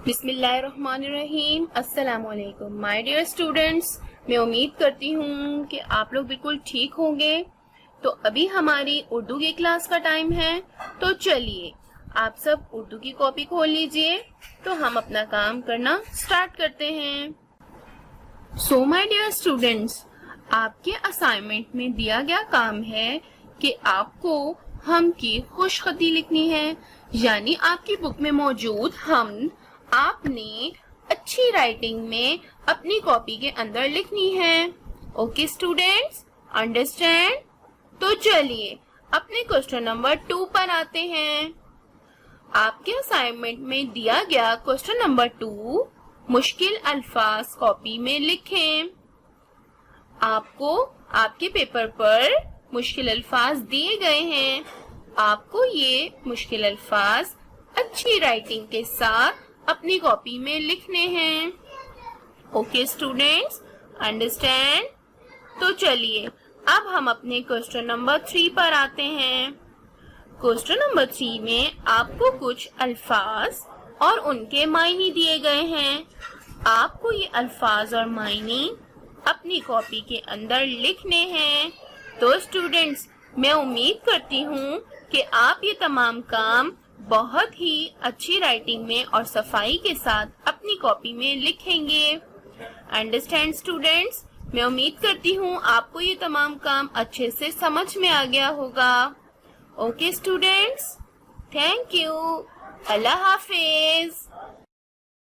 بسم اللہ الرحمن الرحیم۔ السلام علیکم مائی ڈیئر اسٹوڈینٹس، میں امید کرتی ہوں کہ آپ لوگ بالکل ٹھیک ہوں گے۔ تو ابھی ہماری اردو کی کلاس کا ٹائم ہے، تو چلیے آپ سب اردو کی کاپی کھول لیجئے تو ہم اپنا کام کرنا سٹارٹ کرتے ہیں۔ سو مائی ڈیئر اسٹوڈینٹس، آپ کے اسائنمنٹ میں دیا گیا کام ہے کہ آپ کو ہم کی خوش خطی لکھنی ہے، یعنی آپ کی بک میں موجود ہم آپ نے اچھی رائٹنگ میں اپنی کاپی کے اندر لکھنی ہے۔ Okay students, understand? تو چلیے اپنے کوسچن نمبر 2 پر آتے ہیں۔ آپ کے اسائنمنٹ میں دیا گیا کوسچن نمبر 2 مشکل الفاظ کاپی میں لکھیں۔ آپ کو آپ کے پیپر پر مشکل الفاظ دیے گئے ہیں، آپ کو یہ مشکل الفاظ اچھی رائٹنگ کے ساتھ اپنی کاپی میں لکھنے ہیں۔ Okay students, understand? تو چلیے اب ہم اپنے کوسچن نمبر 3 پر آتے ہیں۔ کوسچن نمبر 3 میں آپ کو کچھ الفاظ اور ان کے معنی دیے گئے ہیں۔ آپ کو یہ الفاظ اور معنی اپنی کاپی کے اندر لکھنے ہیں۔ تو اسٹوڈینٹس، میں امید کرتی ہوں کہ آپ یہ تمام کام بہت ہی اچھی رائٹنگ میں اور صفائی کے ساتھ اپنی کاپی میں لکھیں گے۔ Understand students? میں امید کرتی ہوں آپ کو یہ تمام کام اچھے سے سمجھ میں آ گیا ہوگا۔ اوکے اسٹوڈینٹس، تھینک یو، اللہ حافظ۔